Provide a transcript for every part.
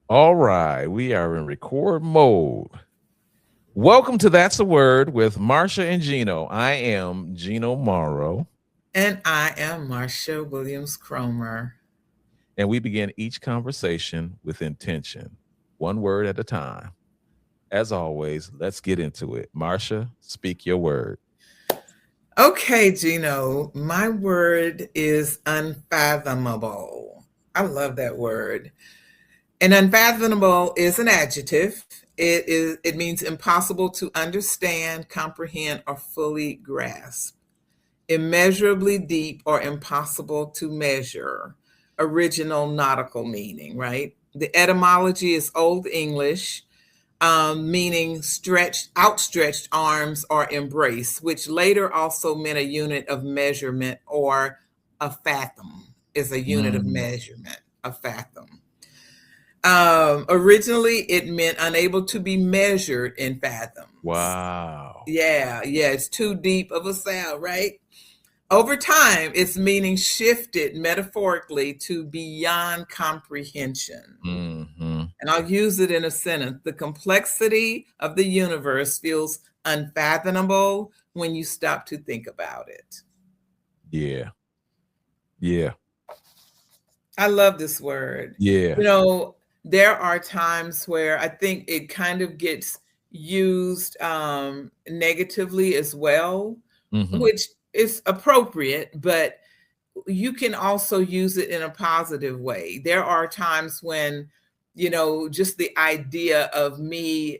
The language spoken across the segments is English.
All right, we are in record mode. Welcome to That's a Word with Marcia and Gino. I am Gino Morrow, And I am Marcia Williams Cromer. and we begin each conversation with intention, one word at a time. As always, let's get into it. Marcia, speak your word. Okay, Gino, my word is unfathomable. I love that word. And unfathomable is an adjective. It means impossible to understand, comprehend, or fully grasp. Immeasurably deep or impossible to measure. Original nautical meaning, right? The etymology is Old English, meaning outstretched arms or embrace, which later also meant a unit of measurement, or a fathom is a unit of Mm, measurement, a fathom. Originally, it meant unable to be measured in fathoms. wow. Yeah, it's too deep of a sound, right? Over time, its meaning shifted metaphorically to beyond comprehension. Hmm. And I'll use it in a sentence. The complexity of the universe feels unfathomable when you stop to think about it. Yeah, yeah, I love this word. yeah. There are times where I think it kind of gets used negatively as well, Hmm. which is appropriate, but you can also use it in a positive way. There are times when, just the idea of me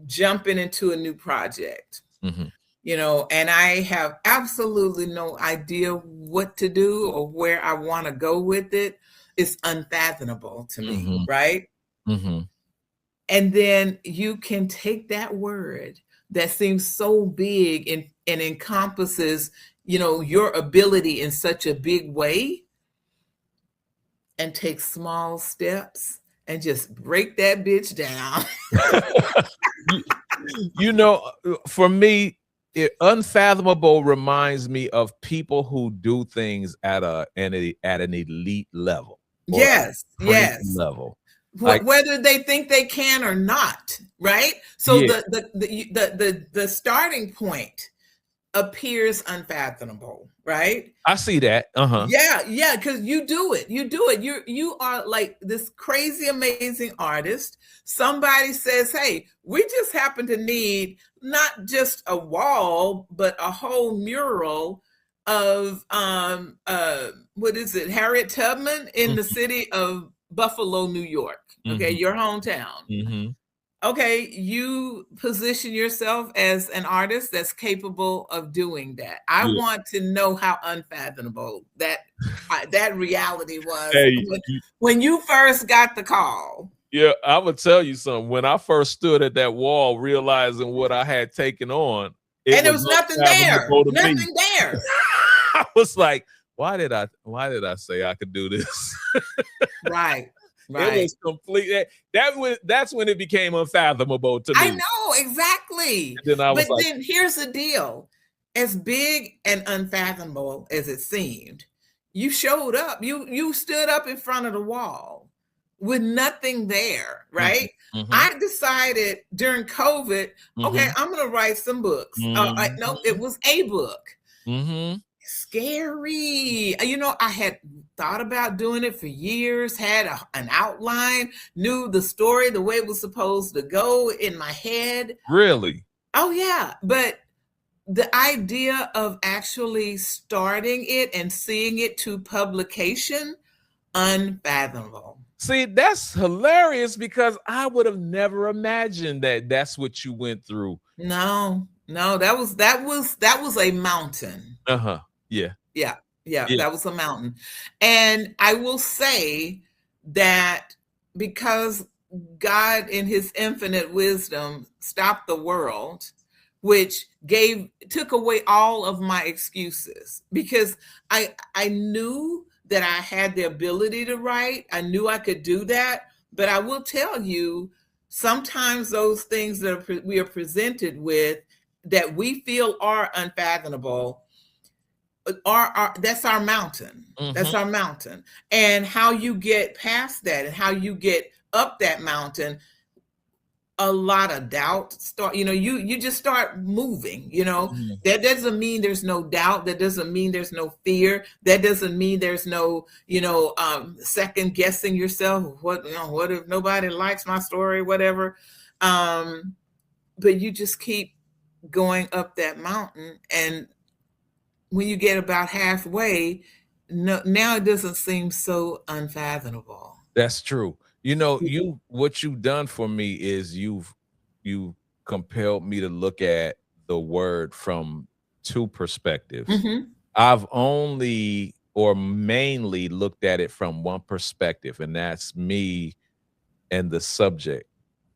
jumping into a new project, Hmm. and I have absolutely no idea what to do or where I want to go with it. It's unfathomable to me, Hmm. right? Hmm. And then you can take that word that seems so big and encompasses, your ability in such a big way, and take small steps and just break that bitch down. you, you know, for me, unfathomable reminds me of people who do things at an elite level or a Yes, supreme yes. level. Like, Whether they think they can or not, right? So yeah, the starting point appears unfathomable, right? I see that. Uh-huh. Yeah, because you do it. You are like this crazy, amazing artist. Somebody says, "Hey, we just happen to need not just a wall, but a whole mural of what is it, Harriet Tubman in the city of Buffalo, New York. Okay, Hmm. your hometown. Hmm. Okay, you position yourself as an artist that's capable of doing that. I Yeah. want to know how unfathomable that reality was Hey, when you first got the call, yeah, I would tell you something. When I first stood at that wall, realizing what I had taken on, it and there was was nothing there, unfathomable to me. nothing there. I was like, why did I say I could do this? Right, It right. was complete. That's when it became unfathomable to I me. know exactly. And then I was But like, then here's the deal: as big and unfathomable as it seemed, you showed up. You stood up in front of the wall with nothing there, mhm, right? mhm, I decided during COVID, okay, mhm, I'm going to write some books. No, it mhm, was a book. mhm. Scary. I had thought about doing it for years, had an outline, knew the story, the way it was supposed to go in my head. Really? Oh, yeah. But the idea of actually starting it and seeing it to publication, unfathomable. See, that's hilarious because I would have never imagined that that's what you went through. No, no, that was a mountain. Uh-huh. Yeah. Yeah, yeah, Yeah. that was a mountain. And I will say that because God, in his infinite wisdom, stopped the world, which took away all of my excuses, because I knew that I had the ability to write. I knew I could do that. But I will tell you, sometimes those things that we are presented with that we feel are unfathomable are that's our mountain. That's Mhm. our mountain. And how you get past that and how you get up that mountain, a lot of doubt start, you just start moving. Mhm. That doesn't mean there's no doubt, that doesn't mean there's no fear, that doesn't mean there's no second guessing yourself. What if nobody likes my story, whatever. But you just keep going up that mountain, and when you get about halfway, no, now it doesn't seem so unfathomable. That's true. What you've done for me is you compelled me to look at the word from two perspectives. Hmm. I've only or mainly looked at it from one perspective, and that's me and the subject,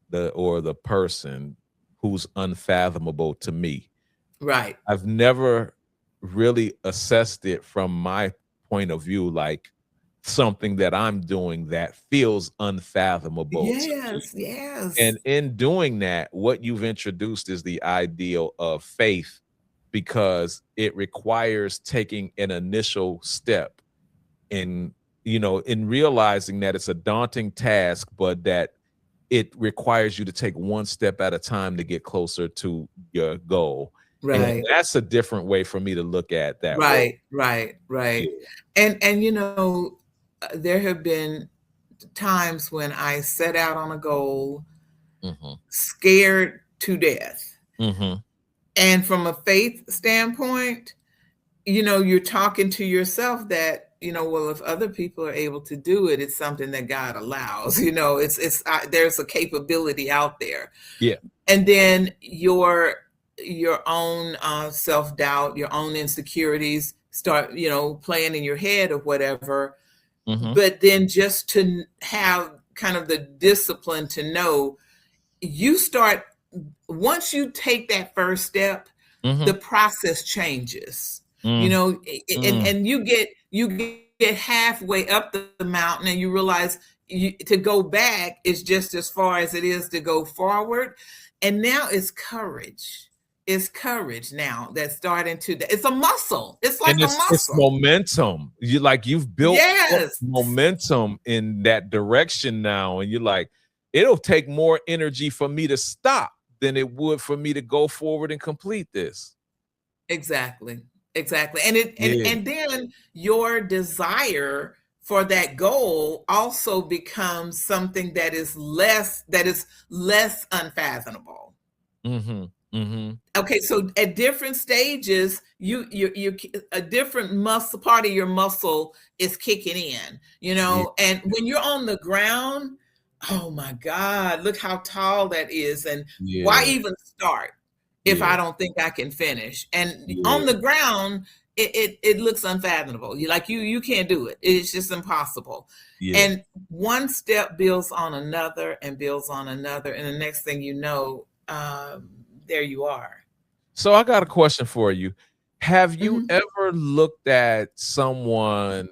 the person who's unfathomable to me. Right. I've never really assessed it from my point of view, like something that I'm doing that feels unfathomable to me. Yes, yes. And in doing that, what you've introduced is the ideal of faith, because it requires taking an initial step in, in realizing that it's a daunting task, but that it requires you to take one step at a time to get closer to your goal. And Right. that's a different way for me to look at that word. Right, right, Yeah. right. And there have been times when I set out on a goal Mhm. scared to death. Mhm. And from a faith standpoint, you're talking to yourself that, well, if other people are able to do it, it's something that God allows. There's a capability out there. Yeah. And then your own self-doubt, your own insecurities start, playing in your head or whatever. Mhm. But then just to have kind of the discipline to know, you start, once you take that first step, the Mhm. process changes. Mm. Mm. And you get halfway up the mountain, and you realize to go back is just as far as it is to go forward. And now it's courage now that's starting to, it's a muscle, it's like And a it's muscle. momentum. You've built up Yes, momentum in that direction now, and you're like, it'll take more energy for me to stop than it would for me to go forward and complete this. exactly, exactly. And it and Yeah. and then your desire for that goal also becomes something that is less unfathomable. Mhm. Mhm. Okay, so at different stages, you a different muscle, part of your muscle is kicking in, Yeah. and when you're on the ground, oh my God, look how tall that is. And why Yeah. even start if Yeah. I don't think I can finish? And on Yeah. the ground, it looks unfathomable. You can't do it. It's just impossible. Yeah. And one step builds on another and builds on another, and the next thing you know, there you are. So I got a question for you. Have you Mhm. ever looked at someone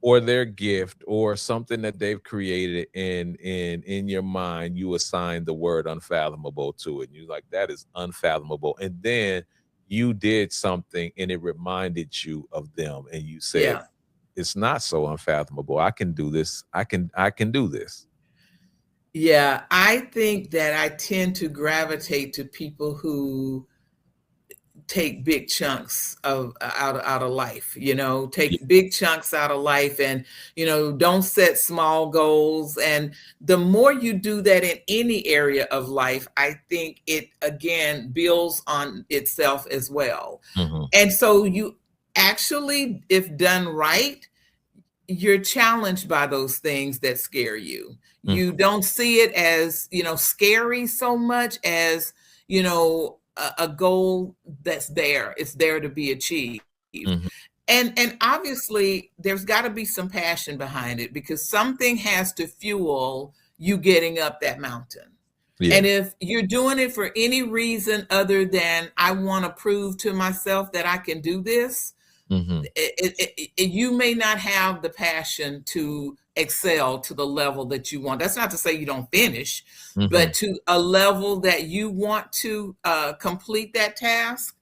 or their gift or something that they've created, in your mind you assign the word unfathomable to it, and you're like, that is unfathomable, and then you did something and it reminded you of them, and you said, Yeah. it's not so unfathomable, I can do this, I can do this. Yeah. I think that I tend to gravitate to people who take big chunks of out of life, Yeah. take big chunks out of life, and don't set small goals. And the more you do that in any area of life, I think it again builds on itself as well. Mhm. And so you actually, if done right, you're challenged by those things that scare you. Mhm. You don't see it as, scary so much as, a goal that's there. It's there to be achieved. Mhm. And obviously there's got to be some passion behind it, because something has to fuel you getting up that mountain. Yeah. And if you're doing it for any reason other than I want to prove to myself that I can do this, Mhm. you may not have the passion to excel to the level that you want. That's not to say you don't finish, but Mhm. to a level that you want to complete that task.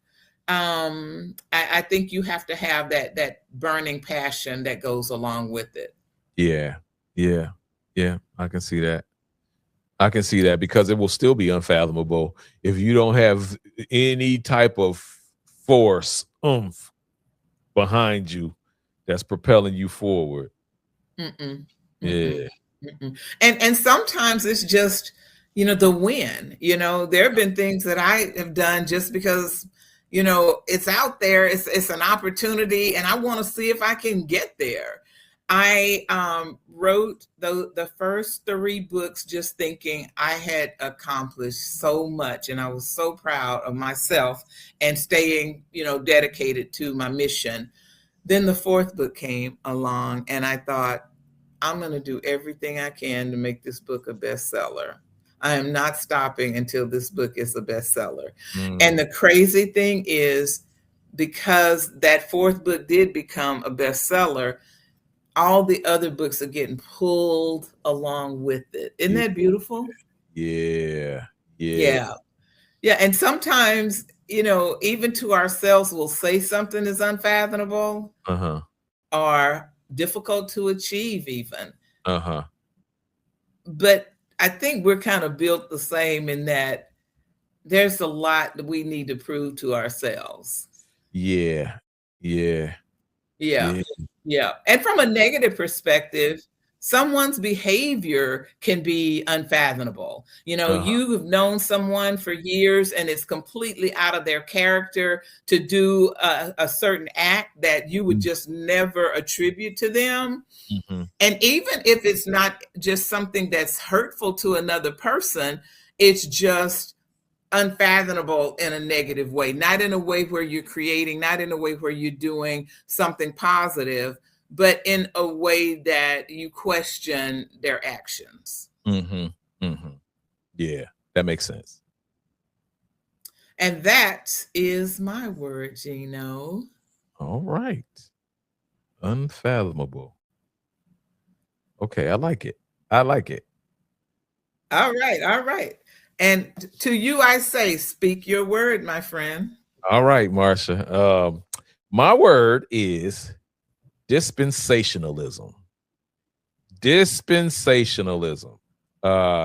I think you have to have that burning passion that goes along with it. Yeah. Yeah. Yeah, I can see that. I can see that because it will still be unfathomable if you don't have any type of force, behind you that's propelling you forward. Mm-mm, mm-mm, Yeah. mm-mm. And sometimes it's just, the win. There have been things that I have done just because, it's out there, it's an opportunity, and I want to see if I can get there. I wrote the first three books just thinking I had accomplished so much, and I was so proud of myself and staying, dedicated to my mission. Then the fourth book came along, and I thought, I'm going to do everything I can to make this book a bestseller. I am not stopping until this book is a bestseller. And Mm. the crazy thing is, because that fourth book did become a bestseller, all the other books are getting pulled along with it. Isn't Yeah. that beautiful? Yeah. Yeah. Yeah. Yeah. And sometimes, even to ourselves, we'll say something is unfathomable Uh-huh. or difficult to achieve, even. Uh-huh. But I think we're kind of built the same in that there's a lot that we need to prove to ourselves. Yeah. Yeah. Yeah. Yeah. Yeah. And from a negative perspective, someone's behavior can be unfathomable. Uh-huh. You've known someone for years and it's completely out of their character to do a certain act that you would just never attribute to them. Mm-hmm. And even if it's not just something that's hurtful to another person, it's just unfathomable in a negative way, not in a way where you're creating, not in a way where you're doing something positive, but in a way that you question their actions. Mm-hmm. Mm-hmm. Yeah, that makes sense. And that is my word, Gino. All right. Unfathomable. Okay, I like it. I like it. All right, all right. And to you, I say, speak your word, my friend. All right, Marcia. My word is dispensationalism. Dispensationalism.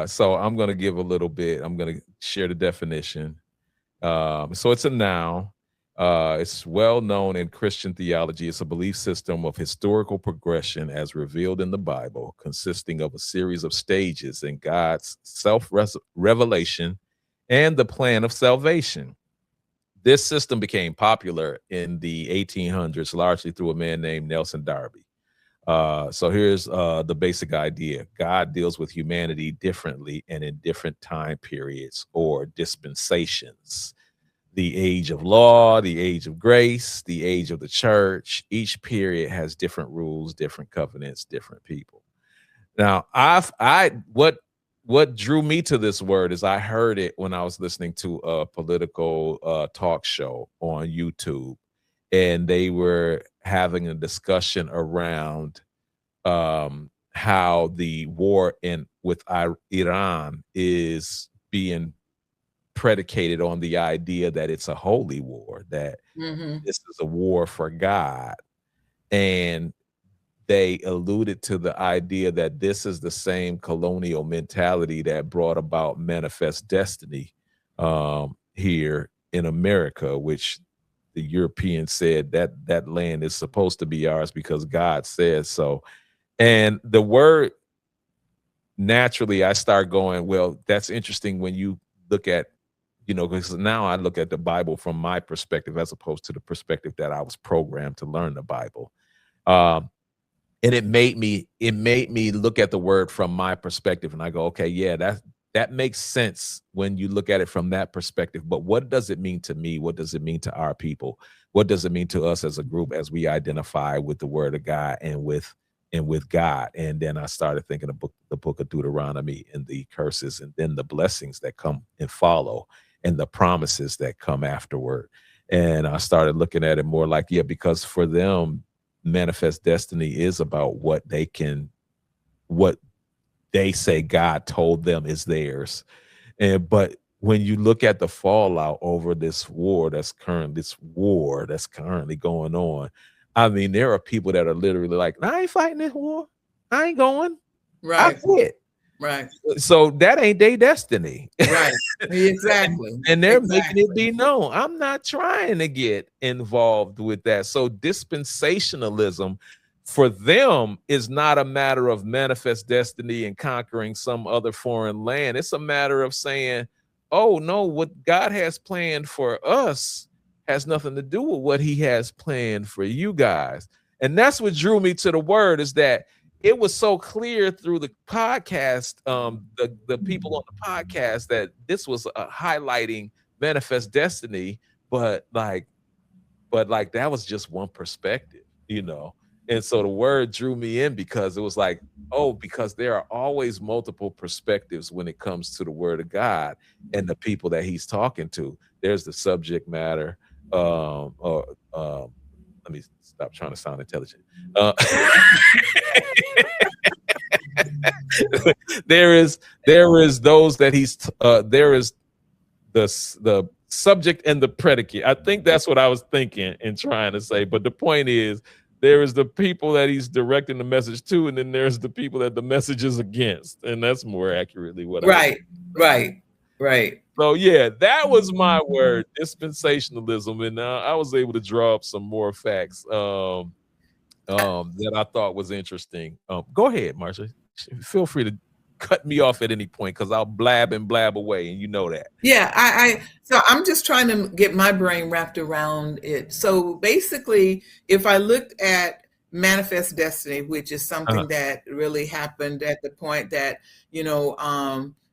So I'm going to give a little bit. I'm going to share the definition. So it's a noun. It's well known in Christian theology. It's a belief system of historical progression as revealed in the Bible, consisting of a series of stages in God's self-revelation and the plan of salvation. This system became popular in the 1800s, largely through a man named Nelson Darby. So here's the basic idea. God deals with humanity differently and in different time periods or dispensations. The age of law, the age of grace, the age of the church. Each period has different rules, different covenants, different people. Now, what drew me to this word is I heard it when I was listening to a political talk show on YouTube, and they were having a discussion around how the war with Iran is being predicated on the idea that it's a holy war, that Mm-hmm. this is a war for God. And they alluded to the idea that this is the same colonial mentality that brought about manifest destiny here in America, which the Europeans said that that land is supposed to be ours because God says so. And the word, naturally, I start going, well, that's interesting when you look at, because now I look at the Bible from my perspective as opposed to the perspective that I was programmed to learn the Bible. Um, and it made me look at the word from my perspective, and I go, okay, yeah, that makes sense when you look at it from that perspective. But what does it mean to me? What does it mean to our people? What does it mean to us as a group as we identify with the word of God and with God? And then I started thinking of the book of Deuteronomy and the curses and then the blessings that come and follow and the promises that come afterward. And I started looking at it more like, yeah, because for them, manifest destiny is about what they say God told them is theirs. And but when you look at the fallout over this war that's currently going on, I mean, there are people that are literally like, I ain't fighting this war. I ain't going. I Right. quit. Right. So that ain't their destiny. Right. and, Exactly. and they're making it Exactly. be known. I'm not trying to get involved with that. So dispensationalism for them is not a matter of manifest destiny and conquering some other foreign land. It's a matter of saying, oh no, what God has planned for us has nothing to do with what he has planned for you guys. And that's what drew me to the word, is that it was so clear through the podcast, the people on the podcast, that this was highlighting manifest destiny, but like that was just one perspective, you know. And so the word drew me in because it was like, oh, because there are always multiple perspectives when it comes to the word of God and the people that he's talking to. There's the subject matter, or let me stop trying to sound intelligent. There is those that there is the subject and the predicate. I think that's what I was thinking and trying to say. But the point is, there is the people that he's directing the message to, and then there's the people that the message is against. And that's more accurately what I was. Right. Right. Right. So yeah, that was my word, dispensationalism, and I was able to draw up some more facts that I thought was interesting. Go ahead, Marcia. Feel free to cut me off at any point because I'll blab and blab away, and you know that. Yeah, so I'm just trying to get my brain wrapped around it. So basically, if I looked at manifest destiny, which is something that really happened at the point that,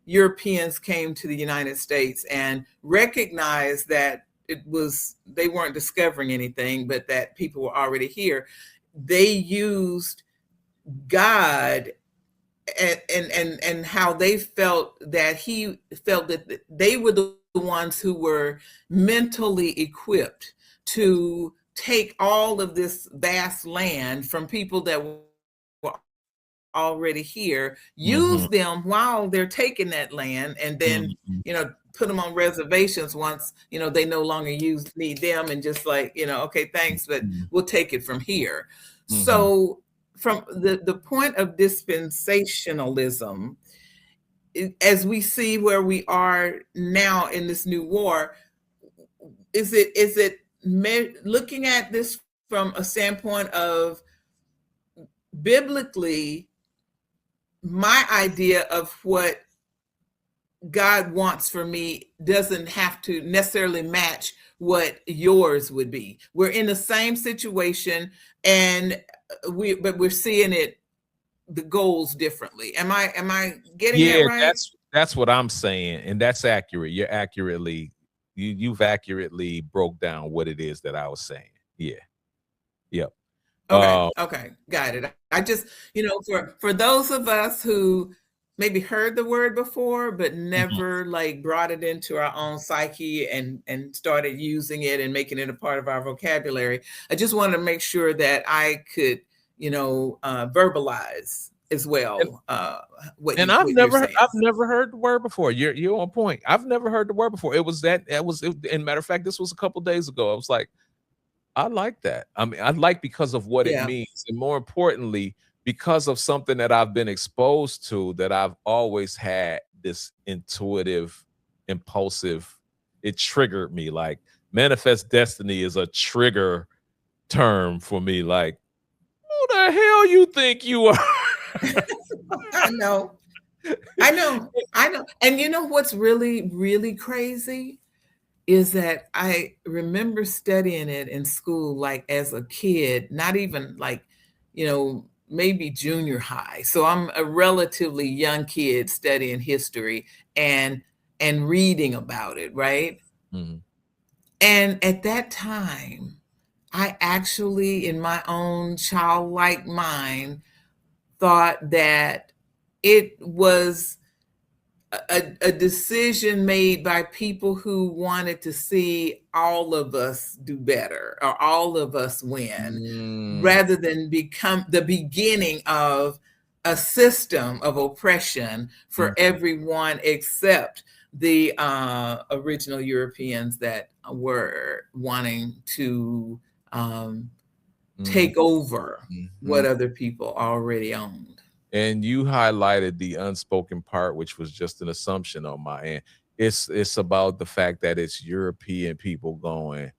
Europeans came to the United States and recognized that they weren't discovering anything, but that people were already here. They used God and how they felt that he felt that they were the ones who were mentally equipped to take all of this vast land from people that were already here, use them while they're taking that land, and then put them on reservations once they no longer need them, and just like, okay, thanks, but we'll take it from here. So from the point of dispensationalism, as we see where we are now in this new war, is it looking at this from a standpoint of biblically, my idea of what God wants for me doesn't have to necessarily match what yours would be. We're in the same situation, but we're seeing the goals differently. Am I getting that right? That's what I'm saying, and that's accurate. You've accurately broke down what it is that I was saying. Yeah. Yep. Okay, got it. I just, for those of us who maybe heard the word before, but never like brought it into our own psyche and started using it and making it a part of our vocabulary, I just wanted to make sure that I could, verbalize as well what you're saying. I've never heard the word before. You're on point. I've never heard the word before. And matter of fact, this was a couple days ago. I was like, I like that. I mean, I like because of what it means, and more importantly, because of something that I've been exposed to, that I've always had this intuitive, impulsive. It triggered me. Like manifest destiny is a trigger term for me. Like, who the hell you think you are? I know. And you know what's really, really crazy is that I remember studying it in school, like as a kid, not even like, maybe junior high. So I'm a relatively young kid studying history and reading about it, right? And at that time, I actually, in my own childlike mind, thought that it was a decision made by people who wanted to see all of us do better or all of us win, rather than become the beginning of a system of oppression for everyone except the original Europeans that were wanting to take over what other people already owned. And you highlighted the unspoken part, which was just an assumption on my end. It's about the fact that it's European people going,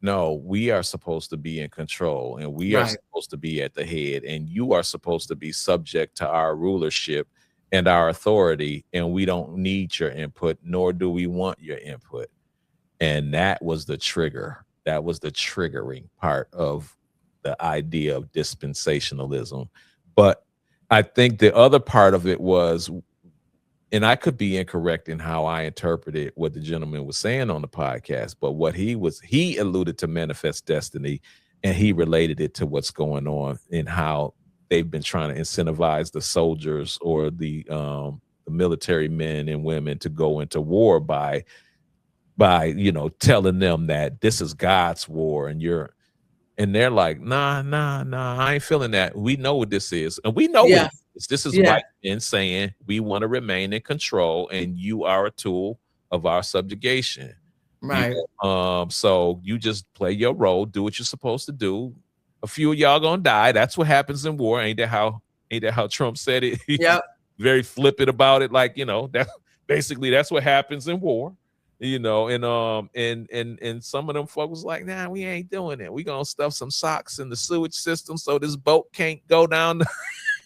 no, we are supposed to be in control and we are Right. supposed to be at the head, and you are supposed to be subject to our rulership and our authority, and we don't need your input, nor do we want your input. And that was the trigger. That was the triggering part of the idea of dispensationalism. But I think the other part of it was, and I could be incorrect in how I interpreted what the gentleman was saying on the podcast, but what he alluded to manifest destiny, and he related it to what's going on in how they've been trying to incentivize the soldiers or the military men and women to go into war by telling them that this is God's war, and they're like, nah, I ain't feeling that. We know what this is. And we know what Yeah. it is. This is Yeah. white men saying we want to remain in control and you are a tool of our subjugation. Right. So you just play your role, do what you're supposed to do. A few of y'all gonna die. That's what happens in war. Ain't that how Trump said it? He's Yep. very flippant about it. Like, that basically that's what happens in war. And some of them folks was like, nah, we ain't doing it. We gonna stuff some socks in the sewage system so this boat can't go down.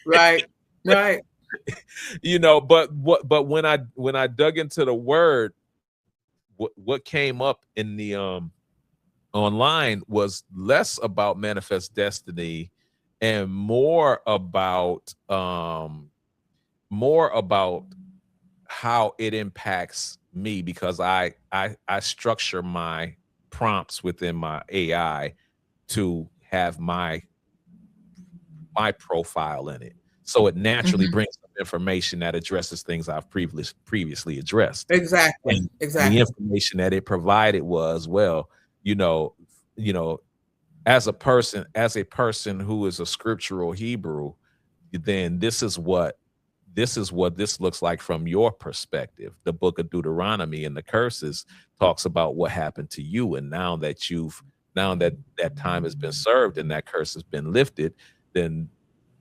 Right. Right. But when I dug into the word, what came up in the online was less about manifest destiny and more about how it impacts me, because I structure my prompts within my AI to have my profile in it. So it naturally Mhm. brings up information that addresses things I've previously addressed. Exactly. And the Exactly. information that it provided was, well, you know, you know, as a person who is a scriptural Hebrew, then this looks like from your perspective. The book of Deuteronomy and the curses talks about what happened to you, and now that time has been served and that curse has been lifted, then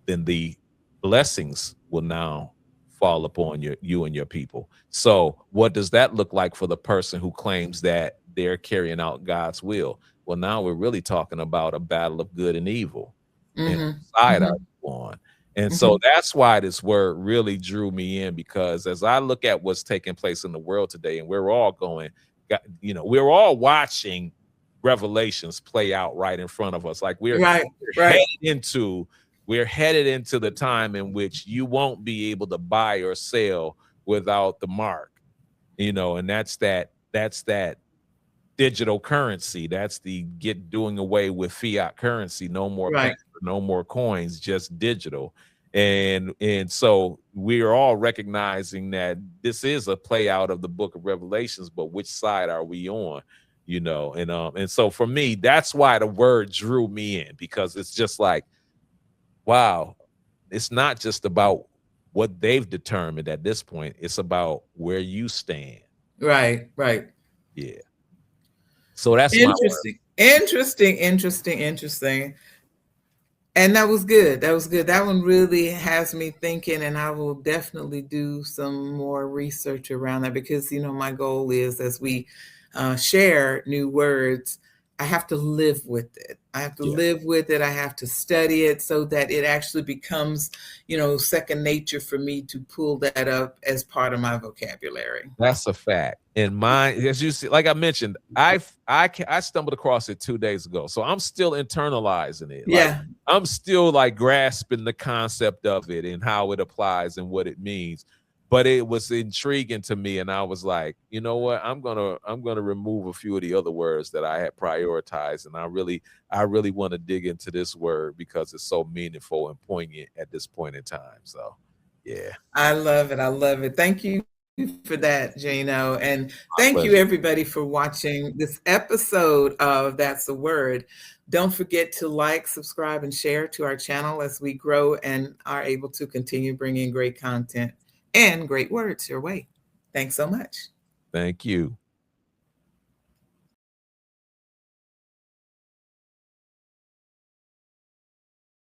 the blessings will now fall upon you and your people. So what does that look like for the person who claims that they're carrying out God's will? Well, now we're really talking about a battle of good and evil, and Mhm. whose side are Mhm. you on? And so Mhm. that's why this word really drew me in, because as I look at what's taking place in the world today, and we're all we're all watching Revelations play out right in front of us. Like Right. we're Right. headed into we're headed into the time in which you won't be able to buy or sell without the mark, and that's that digital currency. That's the doing away with fiat currency. No more Right. paper, no more coins, just digital. And so we are all recognizing that this is a play out of the book of Revelations, but which side are we on? And so for me, that's why the word drew me in, because it's just like, wow, it's not just about what they've determined at this point. It's about where you stand. Right. Right. Yeah. So that's my word. Interesting. Interesting. Interesting. Interesting. And that was good. That was good. That one really has me thinking, and I will definitely do some more research around that, because, my goal is, as we share new words, I have to live with it. I have to Yeah. live with it. I have to study it so that it actually becomes, second nature for me to pull that up as part of my vocabulary. That's a fact. And mine, as you see, like I mentioned, I stumbled across it 2 days ago, so I'm still internalizing it. Like Yeah. I'm still like grasping the concept of it and how it applies and what it means. But it was intriguing to me, and I was like, you know what? I'm gonna remove a few of the other words that I had prioritized, and I really want to dig into this word because it's so meaningful and poignant at this point in time. So, yeah, I love it. I love it. Thank you for that, Gino. And my thank you, pleasure. everybody, for watching this episode of That's the Word. Don't forget to like, subscribe, and share to our channel as we grow and are able to continue bringing great content and great words your way. Thanks so much. Thank you.